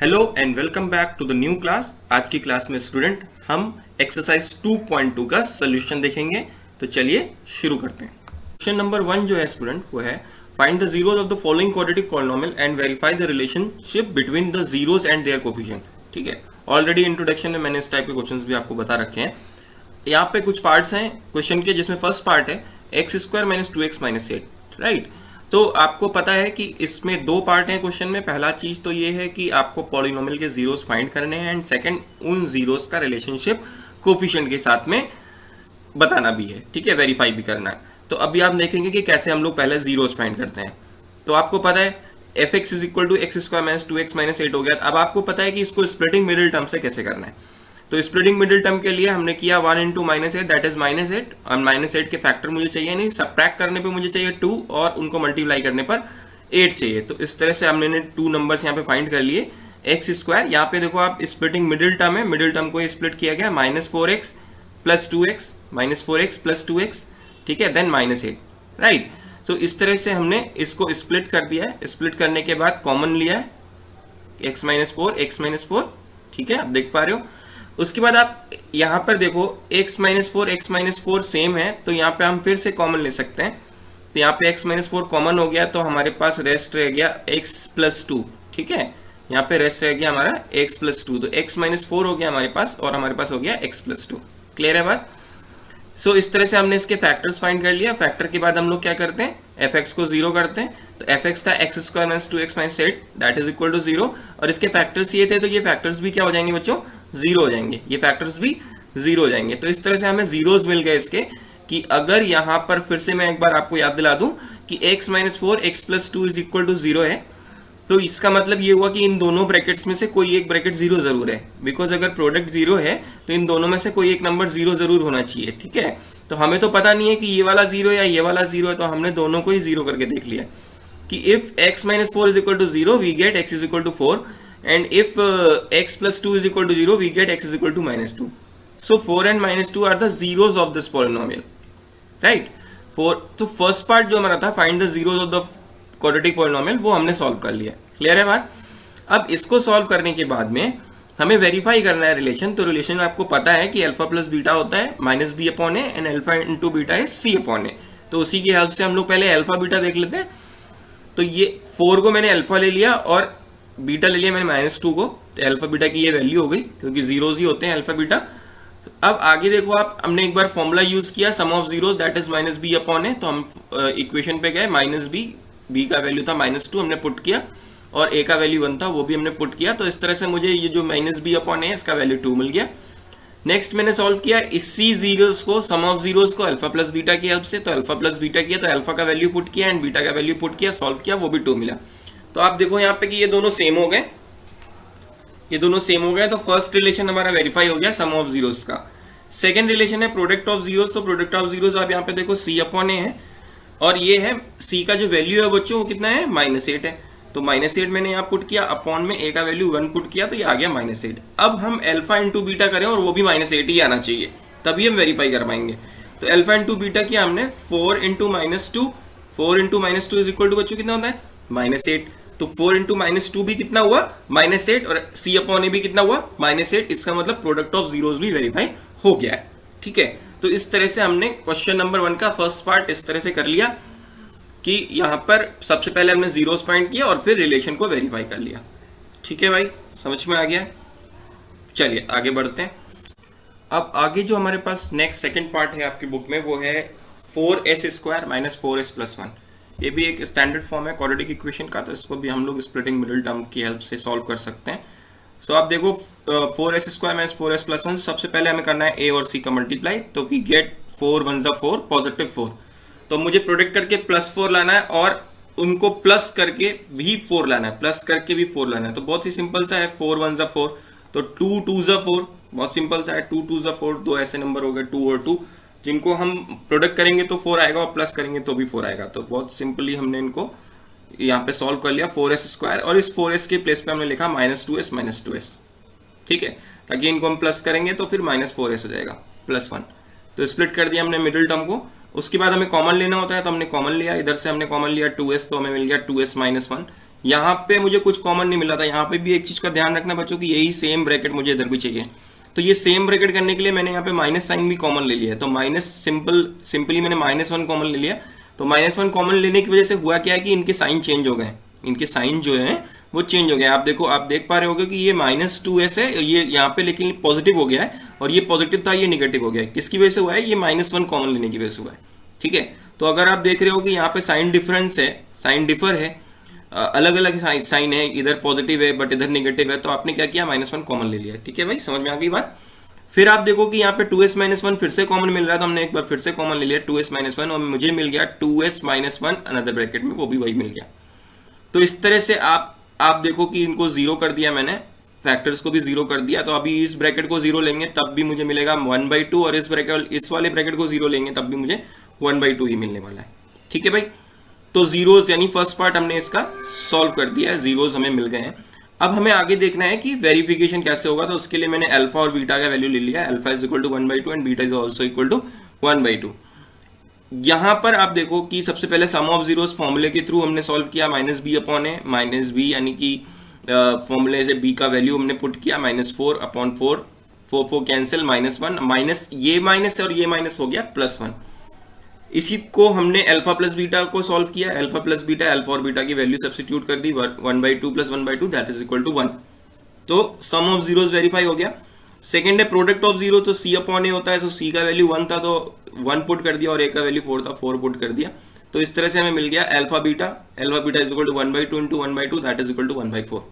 Hello and welcome back to the new class. आज की class में स्टूडेंट हम एक्सरसाइज 2.2 का सोल्यूशन देखेंगे। तो चलिए शुरू करते हैं। क्वेश्चन नंबर 1 जो है स्टूडेंट वो है find the zeros of the following quadratic polynomial and verify the relationship between the zeros and their coefficient. ठीक है, ऑलरेडी इंट्रोडक्शन में मैंने इस टाइप के क्वेश्चंस भी आपको बता रखे हैं। यहाँ पे कुछ पार्ट्स हैं क्वेश्चन के, जिसमें फर्स्ट पार्ट है x square minus 2x minus 8, right. तो आपको पता है कि इसमें दो पार्ट हैं क्वेश्चन में। पहला चीज तो ये है कि आपको पॉलिनोमियल के जीरोस फाइंड करने हैं एंड सेकंड उन जीरोस का रिलेशनशिप कोफिशिएंट के साथ में बताना भी है, ठीक है, वेरीफाई भी करना है। तो अभी आप देखेंगे कि कैसे हम लोग पहले जीरोस फाइंड करते हैं। तो आपको पता है F X is equal to X square minus 2x minus 8 हो गया। अब आपको पता है कि इसको स्प्लिटिंग मिडिल टर्म से कैसे करना है। तो स्प्लिटिंग मिडिल टर्म के लिए हमने किया 1 into minus 8 that is minus 8, और माइनस 8 के फैक्टर मुझे चाहिए नहीं, सब्ट्रैक्ट करने पे मुझे चाहिए 2 और उनको मल्टीप्लाई करने पर 8 चाहिए। तो इस तरह से हमने 2 नंबर्स यहाँ पे फाइंड कर लिए। एक्स स्क्वायर यहाँ पे देखो आप स्प्लिटिंग मिडिल टर्म है, मिडिल टर्म को स्प्लिट किया गया minus 4x plus 2x minus 4x plus 2x, ठीक है, देन माइनस 8, राइट। तो इस तरह से हमने इसको स्प्लिट कर दिया है। स्प्लिट करने के बाद कॉमन लिया है x माइनस 4, ठीक है, आप देख पा रहे हो। उसके बाद आप यहाँ पर देखो x माइनस 4 सेम है, तो यहाँ पे हम फिर से कॉमन ले सकते हैं। तो यहाँ पे x माइनस 4 कॉमन हो गया, तो हमारे पास रेस्ट रह गया x प्लस 2, ठीक है, यहाँ पे रेस्ट रह गया हमारा x प्लस 2। तो x माइनस 4 हो गया हमारे पास और हमारे पास हो गया x प्लस 2। क्लियर है बात। सो इस तरह से हमने इसके फैक्टर्स फाइंड कर लिया। फैक्टर के बाद हम लोग क्या करते हैं, एफ एक्स को जीरो करते हैं। तो एफ एक्स था X square minus 2x minus 8 that is equal to 0, और इसके फैक्टर्स ये थे, तो ये फैक्टर्स भी क्या हो जाएंगे बच्चों, जीरो हो जाएंगे। ये फैक्टर्स भी जीरो हो जाएंगे। तो इस तरह से हमें जीरोस मिल गए इसके, कि अगर यहाँ पर फिर से मैं एक बार आपको याद दिला दूं कि x minus 4 X plus 2 is equal to 0 है, तो इसका मतलब ये हुआ कि इन दोनों ब्रैकेट्स में से कोई एक ब्रैकेट जीरो जरूर है। बिकॉज अगर प्रोडक्ट जीरो है तो इन दोनों में से कोई एक नंबर जीरो जरूर होना चाहिए, ठीक है। तो हमें तो पता नहीं है कि ये वाला जीरो या ये वाला जीरो है, तो हमने दोनों को ही जीरो करके देख लिया कि if x minus 4 is equal to 0 we get x is equal to 4, and if x plus 2 is equal to 0 we get x is equal to minus 2। So 4 and minus 2 are the zeros of this polynomial, right. तो first part जो हमारा था find the zeros of the quadratic polynomial, वो हमने solve कर लिया। Clear है बात। अब इसको सॉल्व करने के बाद में हमें वेरीफाई करना है रिलेशन। तो रिलेशन में आपको पता है कि अल्फा प्लस बीटा होता है minus B upon A and alpha into beta है सी अपॉन ए। तो उसी की हेल्प से हम लोग पहले अल्फा बीटा देख लेते हैं। तो ये 4 को मैंने अल्फा ले लिया और बीटा ले लिया मैंने माइनस 2 को। तो अल्फा बीटा की ये वैल्यू हो गई, क्योंकि जीरोज ही होते हैं अल्फा बीटा। अब आगे देखो आप, हमने एक बार फॉर्मूला यूज किया sum of zeros that is minus B upon A. तो हम इक्वेशन पे गए, माइनस बी का वैल्यू था माइनस 2 हमने पुट किया, और ए का वैल्यू 1 था वो भी हमने पुट किया। तो इस तरह से मुझे ये जो माइनस बी अपॉन ए इसका वैल्यू 2 मिल गया। नेक्स्ट मैंने सॉल्व किया इसी जीरोस को, सम ऑफ जीरोस को अल्फा प्लस बीटा की हेल्प से। तो अल्फा प्लस बीटा किया, तो अल्फा का वैल्यू पुट किया एंड बीटा का वैल्यू पुट किया, सॉल्व किया, वो भी 2 मिला। तो आप देखो यहाँ पे कि ये दोनों सेम हो गए, ये दोनों सेम हो गए। तो फर्स्ट रिलेशन हमारा वेरीफाई हो गया सम ऑफ जीरोस का। सेकेंड रिलेशन है प्रोडक्ट ऑफ जीरोस। तो प्रोडक्ट ऑफ जीरोस आप यहाँ पे देखो सी अपॉन ए है, और ये है सी का जो वैल्यू है बच्चों वो कितना है, माइनस 8 है। तो माइनस 8 मैंने यहाँ पुट किया, अपॉन में ए का वैल्यू 1 पुट किया, तो ये आ गया माइनस 8। अब हम अल्फा इंटू बीटा करें और वो भी माइनस 8 ही आना चाहिए, तभी हम वेरीफाई कर पाएंगे। तो अल्फा इंटू बीटा किया हमने 4 into minus 2, 4 into minus 2 is equal to बच्चों कितना होता है, माइनस 8। तो 4 इंटू माइनस 2 भी कितना हुआ, माइनस 8, और सी अपॉन ए भी कितना हुआ, माइनस 8। इसका मतलब प्रोडक्ट ऑफ जीरोस भी वेरीफाई हो गया है, ठीक है। तो इस तरह से हमने क्वेश्चन नंबर 1 का फर्स्ट पार्ट इस तरह से कर लिया कि यहाँ पर सबसे पहले हमने जीरोस फाइंड किया और फिर रिलेशन को वेरीफाई कर लिया। ठीक है भाई, समझ में आ गया। चलिए आगे बढ़ते हैं। अब आगे जो हमारे पास नेक्स्ट सेकंड पार्ट है आपकी बुक में, वो है 4s square minus 4s plus 1। ये भी एक स्टैंडर्ड फॉर्म है क्वाड्रेटिक इक्वेशन का, तो इसको भी हम लोग स्प्लिटिंग मिडिल टर्म की हेल्प से सॉल्व कर सकते हैं। सो आप देखो 4s square minus 4s plus 1, सबसे पहले हमें करना है a और c का मल्टीप्लाई। तो वी गेट 4 1 जा 4 पॉजिटिव 4। तो मुझे प्रोडक्ट करके प्लस 4 लाना है और उनको प्लस करके भी 4 लाना है, प्लस करके भी 4 लाना है। तो बहुत ही सिंपल सा है, 4 1 जा 4, तो 2 2 जा 4, बहुत सिंपल सा है, 2 2 जा 4। दो ऐसे नंबर हो गए 2 और 2, जिनको हम प्रोडक्ट करेंगे तो 4 आएगा और प्लस करेंगे तो भी 4 आएगा। तो बहुत सिंपली हमने इनको यहाँ पे सॉल्व कर लिया 4s स्क्वायर, और इस 4s के प्लेस पे हमने लिखा माइनस 2s, ठीक है, ताकि इनको हम प्लस करेंगे तो फिर माइनस 4s हो जाएगा प्लस 1। तो स्प्लिट कर दिया हमने मिडिल टर्म को। उसके बाद हमें कॉमन लेना होता है, तो हमने कॉमन लिया, इधर से हमने कॉमन लिया 2s, तो हमें मिल गया 2s माइनस 1। यहाँ पे मुझे कुछ कॉमन नहीं मिला था। यहाँ पे भी एक चीज का ध्यान रखना बच्चों कि यही सेम ब्रैकेट मुझे इधर भी चाहिए। तो ये सेम ब्रैकेट करने के लिए मैंने यहाँ पे माइनस साइन भी कॉमन ले लिया है। तो माइनस सिंपली मैंने -1 कॉमन ले लिया। तो -1 कॉमन लेने की वजह से हुआ क्या है कि इनके साइन चेंज हो गए, इनके साइन जो है वो चेंज हो गया। आप देखो, आप देख पा रहे होगे कि ये -2s है ये यहाँ पे, लेकिन पॉजिटिव हो गया है, और ये पॉजिटिव था ये निगेटिव हो गया है। किसकी वजह से हुआ है? ये -1 कॉमन लेने की वजह से हुआ है। ठीक है, तो अगर आप देख रहे हो कि यहाँ पे साइन डिफरेंस है, साइन डिफर है, अलग अलग साइन है, इधर पॉजिटिव है बट इधर निगेटिव है, तो आपने क्या किया? -1 कॉमन ले लिया। ठीक है भाई, समझ में आ गई बात। फिर आप देखो कि यहाँ पे 2s - 1 फिर से कॉमन मिल रहा है, तो हमने एक बार फिर से कॉमन ले लिया 2s - 1, और मुझे मिल गया 2s - 1 अनदर ब्रैकेट में, वो भी वही मिल गया। तो इस तरह से आप देखो कि इनको जीरो कर दिया मैंने, फैक्टर्स को भी जीरो कर दिया। तो अभी इस ब्रैकेट को जीरो लेंगे तब भी मुझे मिलेगा 1/2, और इस वाले ब्रैकेट को जीरो लेंगे तब भी मुझे 1/2 ही मिलने वाला है। ठीक है भाई, तो जीरोस यानी फर्स्ट पार्ट हमने इसका सॉल्व कर दिया है, जीरोस हमें मिल गए हैं। अब हमें आगे देखना है कि वेरिफिकेशन कैसे होगा। तो उसके लिए मैंने अल्फा और बीटा का वैल्यू ले लिया। Alpha is equal to 1/2 and beta is also equal to 1/2। यहाँ पर आप देखो कि सबसे पहले सम ऑफ जीरोस फॉर्मूले के थ्रू हमने सॉल्व किया, -b/a, -b यानी कि फॉर्मूले से b का वैल्यू हमने पुट किया, -4/4, 4 कैंसिल, -1 माइनस, ये माइनस और ये माइनस हो गया +1। इसी को हमने अल्फा प्लस बीटा को सॉल्व किया, अल्फा प्लस बीटा, अल्फा और बीटा की वैल्यू सब्स्टिट्यूट कर दी, 1/2 + 1/2 दैट इज इक्वल टू 1। तो सम ऑफ जीरोस वेरीफाई हो गया। सेकेंड है प्रोडक्ट ऑफ जीरो, तो c/a होता है, तो c का वैल्यू 1 था तो 1 पुट कर दिया, और a का वैल्यू 4 था 4 पुट कर दिया। तो इस तरह से हमें मिल गया alpha beta is equal to 1/2 × 1/2 that is equal to 1/4।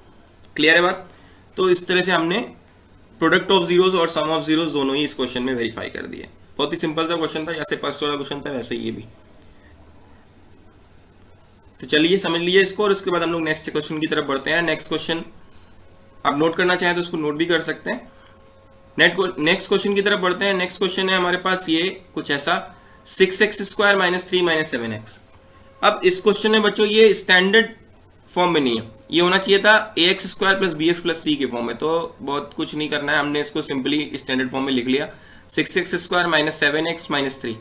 Clear है बात? तो इस तरह से हमने प्रोडक्ट ऑफ जीरोस और सम ऑफ जीरोस दोनों ही इस क्वेश्चन में वेरीफाई कर दिए। बहुत ही सिंपल सा क्वेश्चन था, जैसे फर्स्ट वाला क्वेश्चन था वैसे ये भी। तो चलिए समझ लीजिए इसको, और उसके बाद हम लोग नेक्स्ट क्वेश्चन की तरफ बढ़ते हैं। नेक्स्ट क्वेश्चन आप नोट करना चाहें तो उसको नोट भी कर सकते हैं। नेक्स्ट क्वेश्चन की तरफ बढ़ते हैं। नेक्स्ट क्वेश्चन है हमारे पास ये कुछ ऐसा, 6x² - 3 - 7x। अब इस क्वेश्चन में बच्चों ये स्टैंडर्ड फॉर्म में नहीं है, ये होना चाहिए था ax² + bx + c के फॉर्म में। तो बहुत कुछ नहीं करना है, हमने इसको सिंपली स्टैंडर्ड फॉर्म में लिख लिया, 6x² - 7x - 3।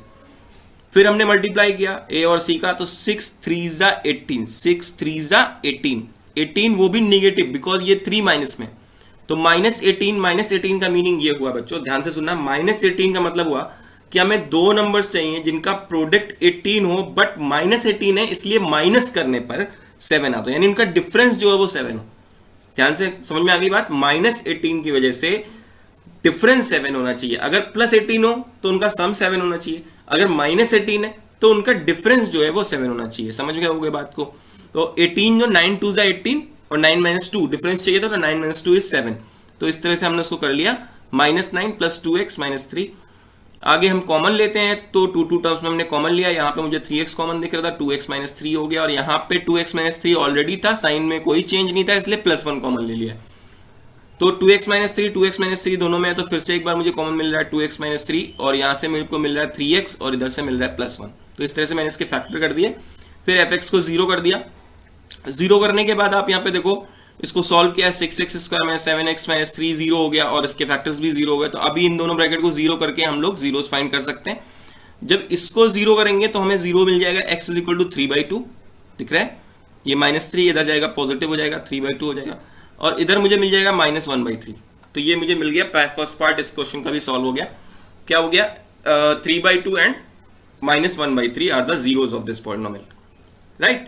फिर हमने मल्टीप्लाई किया a और c का, तो 6 3 18, 6 3 18, 18 वो भी निगेटिव बिकॉज ये 3 माइनस में। तो -18 का मीनिंग ये हुआ बच्चों, ध्यान से सुनना, -18 का मतलब हुआ कि हमें दो नंबर्स चाहिए जिनका प्रोडक्ट 18 हो बट -18 है, इसलिए माइनस करने पर 7 आता है, यानी इनका डिफरेंस जो है वो 7 हो। ध्यान से समझ में आ गई बात? -18 की वजह से डिफरेंस 7 होना चाहिए। अगर +18 हो तो उनका सम 7 होना चाहिए, अगर -18 है तो उनका डिफरेंस जो है वो 7 होना चाहिए। समझ गए होगे बात को? तो 18 जो 9 2 18 और 9 - 2 डिफरेंस चाहिए था, तो 9 - 2 इज 7। तो इस तरह से हमने उसको कर लिया, -9 + 2x - 3। आगे हम कॉमन लेते हैं, तो 2 टर्म्स में हमने कॉमन लिया। यहाँ पे मुझे 3x कॉमन दिख रहा था, 2x - 3 हो गया, और यहाँ पे 2x - 3 ऑलरेडी था, साइन में कोई चेंज नहीं था, इसलिए +1 कॉमन ले लिया। तो 2x - 3 2x - 3 दोनों में है, तो फिर से एक बार मुझे कॉमन मिल रहा है 2x - 3, और यहाँ से मेरे को मिल रहा है 3x, और इधर से मिल रहा है +1। तो इस तरह से मैंने इसके फैक्टर कर दिए। फिर fx को 0 कर दिया। 0 करने के बाद आप यहाँ पे देखो, इसको सॉल्व किया, 6x² - 7x - 3 0 हो गया, और इसके फैक्टर्स भी 0 हो गए। तो अभी इन दोनों ब्रैकेट को 0 करके हम लोग जीरोस फाइंड कर सकते हैं। जब इसको 0 करेंगे तो हमें 0 मिल जाएगा, x = 3/2 दिख रहा है, ये -3 इधर जाएगा पॉजिटिव हो जाएगा, 3/2 हो जाएगा, और इधर मुझे मिल जाएगा -1/3। तो ये मुझे मिल गया, फर्स्ट पार्ट इस क्वेश्चन का भी सॉल्व हो गया। क्या हो गया? 3/2 and -1/3 are the zeros of this polynomial, right.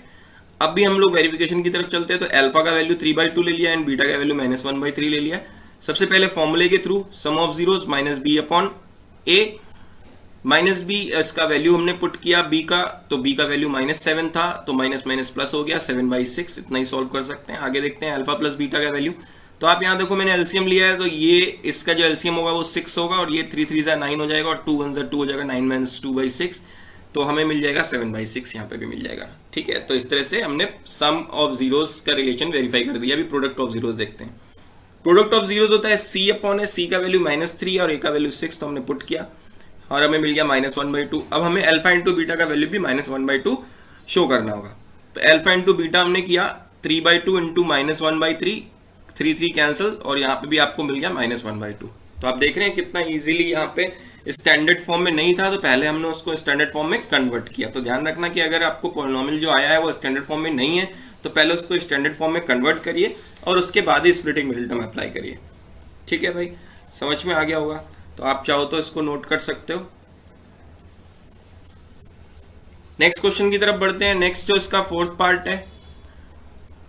अब भी हम लोग वेरिफिकेशन की तरफ चलते हैं। तो अल्फा का वैल्यू 3/2 ले लिया एंड बीटा का वैल्यू -1/3 ले लिया। सबसे पहले फॉर्मूले के through sum of zeros -b/a, -b इसका वैल्यू हमने पुट किया b का, तो b का वैल्यू -7 था, तो माइनस माइनस प्लस हो गया 7/6, इतना ही सॉल्व कर सकते हैं। आगे देखते हैं अल्फा प्लस बीटा का वैल्यू। तो आप यहाँ देखो मैंने एलसीएम लिया है, तो ये इसका जो एलसीएम होगा वो 6 होगा, और ये 3 3 9 हो जाएगा, और 2 1 2 हो जाएगा, 9 - 2/6, तो हमें मिल जाएगा 7/6, यहाँ पे भी मिल जाएगा। ठीक है, तो इस तरह से हमने सम ऑफ जीरोस का रिलेशन वेरीफाई कर दिया। अभी प्रोडक्ट ऑफ जीरोस देखते हैं। प्रोडक्ट ऑफ जीरोस होता है c/a, c का वैल्यू -3 और a का वैल्यू 6, तो हमने पुट किया और हमें मिल गया -1/2। अब हमें अल्फा इंटू बीटा का वैल्यू भी -1/2 शो करना होगा। तो अल्फा इंटू बीटा हमने किया 3/2 इंटू -1/3, 3 3 कैंसिल, और यहाँ पे भी आपको मिल गया -1/2। तो आप देख रहे हैं कितना इजीली यहाँ पे स्टैंडर्ड फॉर्म में नहीं था, तो पहले हमने उसको स्टैंडर्ड फॉर्म में कन्वर्ट किया। तो ध्यान रखना कि अगर आपको पॉलिनोमियल जो आया है वो स्टैंडर्ड फॉर्म में नहीं है, तो पहले उसको स्टैंडर्ड फॉर्म में कन्वर्ट करिए और उसके बाद ही स्प्लिटिंग मिडिल टर्म अप्लाई करिए। ठीक है भाई, समझ में आ गया होगा। तो आप चाहो तो इसको नोट कर सकते हो। नेक्स्ट क्वेश्चन की तरफ बढ़ते हैं। नेक्स्ट जो इसका फोर्थ पार्ट है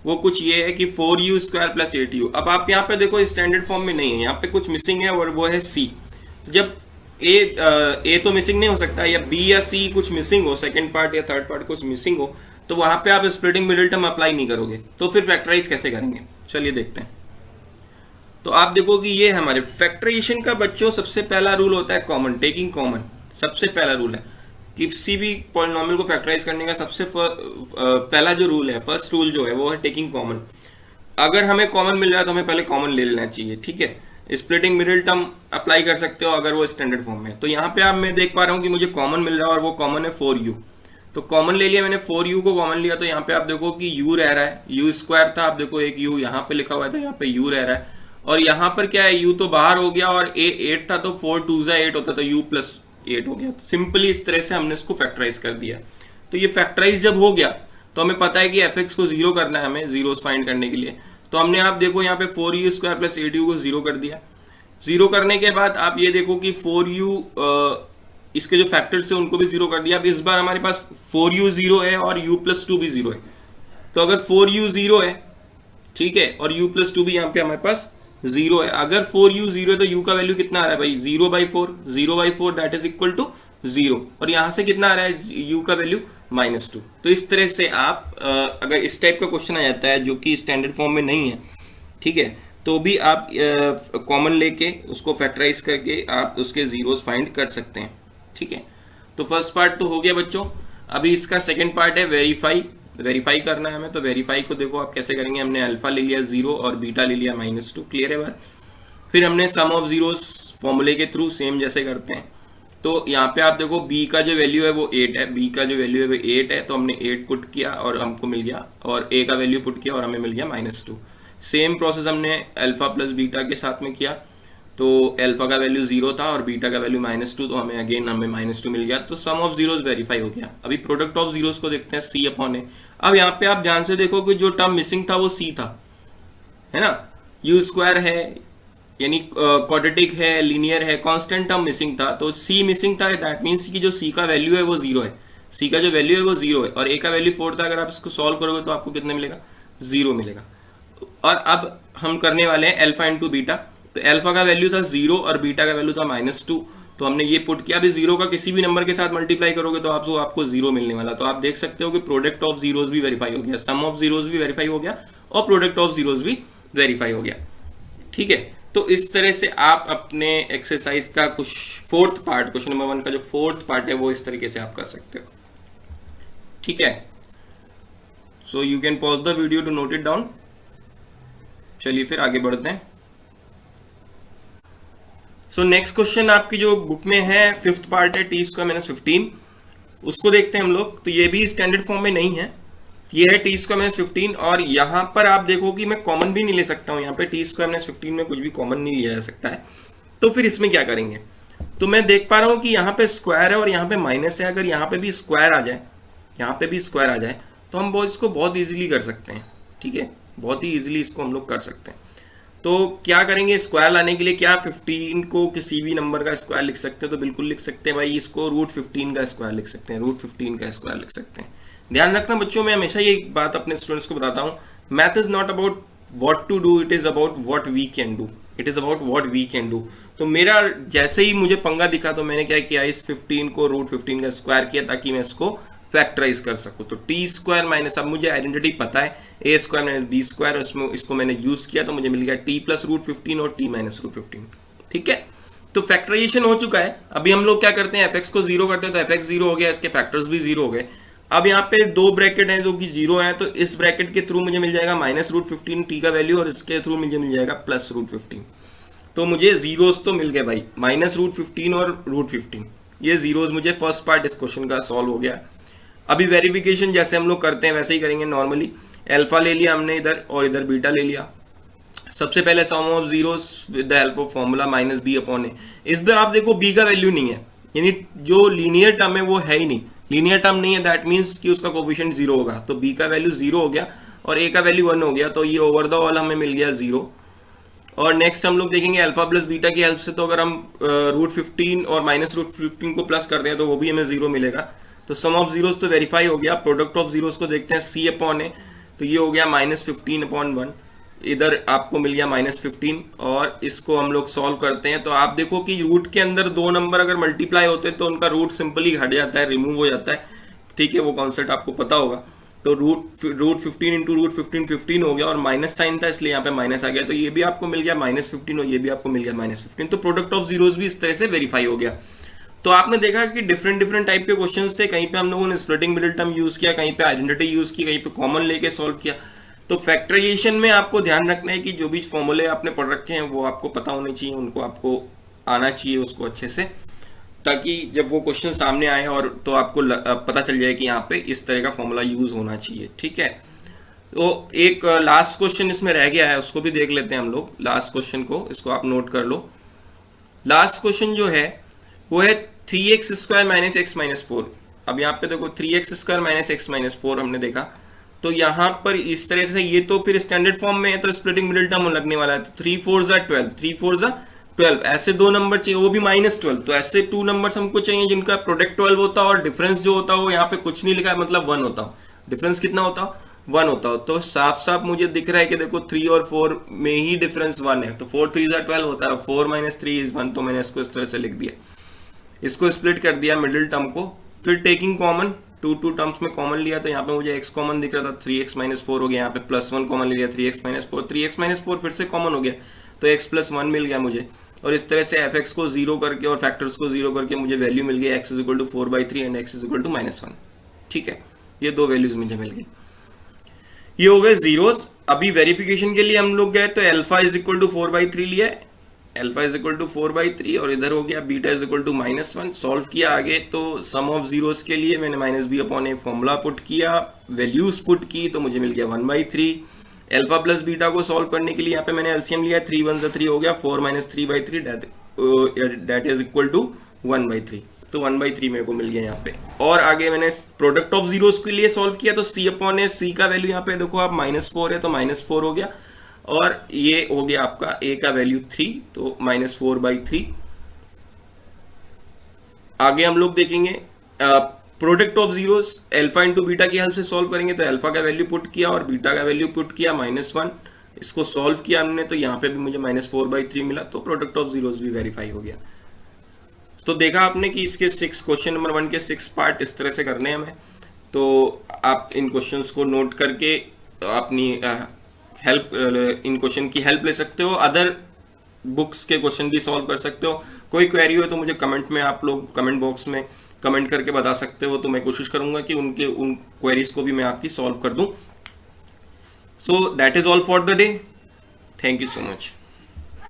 वो कुछ ये है कि 4u स्क्वायर प्लस 8u। अब आप यहाँ पे देखो स्टैंडर्ड फॉर्म में नहीं है, यहाँ पे कुछ मिसिंग है और वो है c। जब a तो मिसिंग नहीं हो सकता, या b या c कुछ मिसिंग हो, सेकंड पार्ट या थर्ड पार्ट कुछ मिसिंग हो, तो वहां पे आप स्प्लिटिंग मिडिल टर्म अप्लाई नहीं करोगे, तो फिर फैक्टराइज कैसे करेंगे? चलिए देखते हैं। तो आप देखो कि ये हमारे फैक्टराइजेशन का बच्चों सबसे पहला रूल होता है कॉमन, टेकिंग कॉमन। सबसे पहला रूल है कि किसी भी पॉलिनोमियल को फैक्टराइज करने का सबसे पहला जो रूल है, फर्स्ट रूल जो है वो है टेकिंग कॉमन। अगर हमें कॉमन मिल रहा है तो हमें पहले कॉमन ले लेना चाहिए। ठीक है, स्प्लिटिंग मिडिल टर्म अप्लाई कर सकते हो अगर वो स्टैंडर्ड फॉर्म में है। तो यहाँ पे आप मैं देख पा रहा हूँ कि मुझे कॉमन मिल रहा है और वो कॉमन है 4u। तो कॉमन ले लिया मैंने, 4u को कॉमन लिया, तो यहाँ पे आप देखो कि u रह रहा है, u स्क्वायर था, आप देखो एक u यहाँ पे लिखा हुआ था, यहाँ पे u रह रहा है, और यहाँ पर क्या है, u तो बाहर हो गया और a 8 था, तो 4 2 8 होता, तो u प्लस 8 हो गया। तो सिंपली इस तरह से हमने इसको फैक्टराइज कर दिया। तो ये फैक्टराइज जब हो गया तो हमें पता है कि fx को जीरो करना है हमें, जीरोस फाइंड करने के लिए। तो हमने आप देखो यहाँ पे 4u स्क्वायर प्लस 8u को जीरो कर दिया। जीरो करने के बाद आप ये देखो कि 4u इसके जो फैक्टर्स है उनको भी जीरो कर दिया। अब इस बार हमारे पास 4u जीरो है और u प्लस 2 भी जीरो है। तो अगर 4u जीरो है, ठीक है, और u प्लस 2 भी यहाँ पे हमारे पास जीरो है, अगर 4u जीरो है तो u का वैल्यू कितना आ रहा है भाई, 0/4, 0/4 दैट इज इक्वल टू 0, और यहाँ से कितना आ रहा है, u का वैल्यू -2। तो इस तरह से आप अगर इस टाइप का क्वेश्चन आ जाता है जो कि स्टैंडर्ड फॉर्म में नहीं है, ठीक है, तो भी आप कॉमन लेके उसको फैक्टराइज करके आप उसके जीरोस फाइंड कर सकते हैं। ठीक है, तो फर्स्ट पार्ट तो हो गया बच्चों। अभी इसका सेकंड पार्ट है वेरीफाई करना है हमें। तो वेरीफाई को देखो आप कैसे करेंगे। हमने अल्फा ले लिया 0 और बीटा ले लिया -2, क्लियर है बात। फिर हमने सम ऑफ जीरोस फॉर्मूले के थ्रू सेम जैसे करते हैं। तो यहाँ पे आप देखो b का जो वैल्यू है वो 8 है, b का जो वैल्यू है वो 8 है, तो हमने 8 पुट किया और हमको मिल गया, और a का वैल्यू पुट किया और हमें मिल गया -2। सेम प्रोसेस हमने अल्फा प्लस बीटा के साथ में किया। तो अल्फा का वैल्यू 0 था और बीटा का वैल्यू -2, तो हमें -2 मिल गया। तो सम ऑफ जीरोस वेरीफाई हो गया। अभी प्रोडक्ट ऑफ जीरोस को देखते हैं, c/a। अब यहाँ पे आप ध्यान से देखो कि जो टर्म मिसिंग था वो c था, है ना। u स्क्वायर है, यानी क्वाड्रेटिक है, लीनियर है, कांस्टेंट टर्म मिसिंग था, तो c मिसिंग था। दैट मीन्स कि जो c का वैल्यू है वो 0 है, c का जो वैल्यू है वो 0 है, और a का वैल्यू 4 था। अगर आप इसको सॉल्व करोगे तो आपको कितना मिलेगा, 0 मिलेगा। और अब हम करने वाले हैं अल्फा इंटू बीटा। तो अल्फा का वैल्यू था 0 और बीटा का वैल्यू था -2, तो हमने ये पुट किया। अभी 0 का किसी भी नंबर के साथ मल्टीप्लाई करोगे तो आपको 0 मिलने वाला। तो आप देख सकते हो कि प्रोडक्ट ऑफ जीरोस भी वेरीफाई हो गया, सम ऑफ जीरोस भी वेरीफाई हो गया, और प्रोडक्ट ऑफ जीरोस भी वेरीफाई हो गया। ठीक है, तो इस तरह से आप अपने एक्सरसाइज का कुछ फोर्थ पार्ट, क्वेश्चन नंबर 1 का जो फोर्थ पार्ट है वो इस तरीके से आप कर सकते हो। ठीक है, so you can pause the video to note it down. चलिए फिर आगे बढ़ते हैं। सो नेक्स्ट क्वेश्चन आपकी जो बुक में है, फिफ्थ पार्ट है, t² - 15, उसको देखते हैं हम लोग। तो ये भी स्टैंडर्ड फॉर्म में नहीं है, ये है t² - 15, और यहाँ पर आप देखो कि मैं कॉमन भी नहीं ले सकता हूँ। यहाँ पे t² - 15 में कुछ भी कॉमन नहीं लिया जा सकता है। तो फिर इसमें क्या करेंगे, तो मैं देख पा रहा हूँ कि यहाँ पे स्क्वायर है और यहाँ पे माइनस है। अगर यहाँ पे भी स्क्वायर आ जाए, यहाँ पे भी स्क्वायर आ जाए, तो हम इसको बहुत ईजिली कर सकते हैं। ठीक है, बहुत ही ईजिली इसको हम लोग कर सकते हैं। तो क्या करेंगे, स्क्वायर लाने के लिए क्या 15 को किसी भी नंबर का स्क्वायर लिख सकते हैं, तो बिल्कुल लिख सकते हैं भाई। इसको √15 का स्क्वायर लिख सकते हैं, √15 का स्क्वायर लिख सकते हैं। ध्यान रखना बच्चों, मैं हमेशा ये बात अपने स्टूडेंट्स को बताता हूँ, math is not about what to do, it is about what we can do, it is about what we can do. तो मेरा जैसे ही मुझे पंगा दिखा तो मैंने क्या किया, इस 15 को √15 का स्क्वायर किया ताकि मैं इसको फैक्टराइज कर सकूं। तो t²- अब मुझे आइडेंटिटी पता है, a² - b², उसमें इसको मैंने यूज किया तो मुझे मिल गया t + √15 और t - √15। ठीक है, तो फैक्टराइजेशन हो चुका है। अभी हम लोग क्या करते हैं, fx को 0 करते हैं, तो fx 0 हो गया, इसके फैक्टर्स भी 0 हो गए। अब यहाँ पे 2 ब्रैकेट हैं जो कि 0 हैं, तो इस ब्रैकेट के थ्रू मुझे मिल जाएगा -√15 t का वैल्यू, और इसके थ्रू मुझे मिल जाएगा +√15। तो मुझे जीरोस तो मिल गए भाई, -√15 और √15, ये जीरोस मुझे फर्स्ट पार्ट इस क्वेश्चन का सॉल्व हो गया। अभी वेरिफिकेशन जैसे हम लोग करते हैं वैसे ही करेंगे नॉर्मली। अल्फा ले लिया हमने इधर, और इधर बीटा ले लिया। सबसे पहले sum of zeros with the help of formula -b/a। इस बार आप देखो b का वैल्यू नहीं है, यानी जो लीनियर टर्म है वो है ही नहीं, लीनियर टर्म नहीं है, दैट मीन्स कि उसका कोफिशिएंट 0 होगा। तो b का वैल्यू 0 हो गया, और a का वैल्यू 1 हो गया, तो ये ओवर द ऑल हमें मिल गया 0। और नेक्स्ट हम लोग देखेंगे अल्फा प्लस बीटा की हेल्प से, तो अगर हम √15 और -√15 को प्लस कर दें तो वो भी हमें 0 मिलेगा। तो सम ऑफ जीरोस तो वेरीफाई हो गया। प्रोडक्ट ऑफ जीरोस को देखते हैं, c/a, तो ये हो गया -15/1, इधर आपको मिल गया -15, और इसको हम लोग सॉल्व करते हैं। तो आप देखो कि रूट के अंदर दो नंबर अगर मल्टीप्लाई होते हैं तो उनका रूट सिंपली हट जाता है, रिमूव हो जाता है, ठीक है, वो कॉन्सेप्ट आपको पता होगा। तो √15 इंटू √15 15 हो गया, और माइनस साइन था इसलिए यहाँ पे माइनस आ गया, तो ये भी आपको मिल गया -15 और ये भी आपको मिल गया -15। तो प्रोडक्ट ऑफ जीरोस भी इस तरह से वेरीफाई हो गया। तो आपने देखा कि डिफरेंट टाइप के क्वेश्चंस थे, कहीं पे हम लोगों ने स्प्लिटिंग मिडिल टर्म यूज किया, कहीं पे आइडेंटिटी यूज की, कहीं पे कॉमन लेके सॉल्व किया। तो फैक्टराइजेशन में आपको ध्यान रखना है कि जो भी फॉर्मूले आपने पढ़ रखे हैं वो आपको पता होने चाहिए, उनको आपको आना चाहिए उसको अच्छे से, ताकि जब वो क्वेश्चन सामने आए और तो आपको पता चल जाए कि यहाँ पे इस तरह का फॉर्मूला यूज होना चाहिए, ठीक है। तो एक लास्ट क्वेश्चन इसमें रह गया है, उसको भी देख लेते हैं हम लोग। लास्ट क्वेश्चन को, इसको आप नोट कर लो। लास्ट क्वेश्चन जो है वो है 3x² - x - 4। अब यहाँ पे देखो 3x² - x - 4 हमने देखा, तो यहाँ पर इस तरह से, ये तो फिर स्टैंडर्ड फॉर्म में है तो स्प्लिटिंग मिडिल टर्म लगने वाला है। तो 3 4 ज़ा 12, 3 4 ज़ा 12, ऐसे दो नंबर चाहिए, वो भी -12। तो ऐसे 2 नंबर्स हमको चाहिए जिनका प्रोडक्ट 12 होता और डिफरेंस जो होता हो यहाँ पे कुछ नहीं लिखा है, मतलब 1 होता हो। डिफरेंस कितना होता हो? 1 होता हो। तो साफ साफ मुझे दिख रहा है कि देखो 3 और 4 में ही डिफरेंस 1 है, तो 4 3 ज़ा 12 होता है, 4 - 3 = 1, तो मैंने इसको इस तरह से लिख दिया। इसको स्प्लिट कर दिया मिडिल टर्म को, फिर टेकिंग कॉमन, 2 टर्म्स में कॉमन लिया, तो यहाँ पे मुझे x कॉमन दिख रहा था, 3x - 4 हो गया। यहाँ पे +1 कॉमन ले लिया, 3x - 4, 3x - 4 फिर से कॉमन हो गया, तो x + 1 मिल गया मुझे। और इस तरह से fx को 0 करके और फैक्टर्स को 0 करके मुझे वैल्यू मिल गई, x = 4/3 एंड x = -1, ठीक है। ये दो वैल्यूज मुझे मिल गई। ये हो गए जीरोस। अभी वेरिफिकेशन के लिए हम लोग गए तो अल्फा = 4/3 लिया है, अल्फा = 4/3, और इधर हो गया बीटा = -1। सॉल्व किया आगे, तो सम ऑफ जीरोस के लिए मैंने -b/a फॉर्मूला पुट किया, वैल्यूज पुट की, तो मुझे मिल गया 1/3। अल्फा प्लस बीटा को सॉल्व करने के लिए यहाँ पे मैंने एलसीएम लिया, 3 1 = 3 हो गया, 4 - 3/3 दैट इज इक्वल टू 1/3। तो 1/3 मेरे को मिल गया यहाँ पे। और आगे मैंने प्रोडक्ट ऑफ जीरोस के लिए सॉल्व किया, तो c/a, c का वैल्यू यहाँ पे देखो आप -4 है, तो -4 हो गया, और ये हो गया आपका a का वैल्यू 3, तो -4/3। आगे हम लोग देखेंगे product of zeros, alpha into beta की हेल्प से सॉल्व करेंगे। तो अल्फा का वैल्यू पुट किया और बीटा का वैल्यू पुट किया, -1, इसको सॉल्व किया हमने, तो यहाँ पे भी मुझे -4/3 मिला, तो प्रोडक्ट ऑफ जीरोस भी वेरीफाई हो गया। तो देखा आपने कि इसके 6 क्वेश्चन नंबर 1 के 6 पार्ट इस तरह से करने हैं हमें। तो आप इन क्वेश्चंस को नोट करके अपनी इन क्वेश्चन की हेल्प ले सकते हो, अदर बुक्स के क्वेश्चन भी सॉल्व कर सकते हो। कोई क्वेरी हो तो मुझे कमेंट में, आप लोग कमेंट बॉक्स में कमेंट करके बता सकते हो, तो मैं कोशिश करूंगा कि उन क्वेरीज को भी मैं आपकी सॉल्व कर दूं। So that is all for the day. Thank you so much.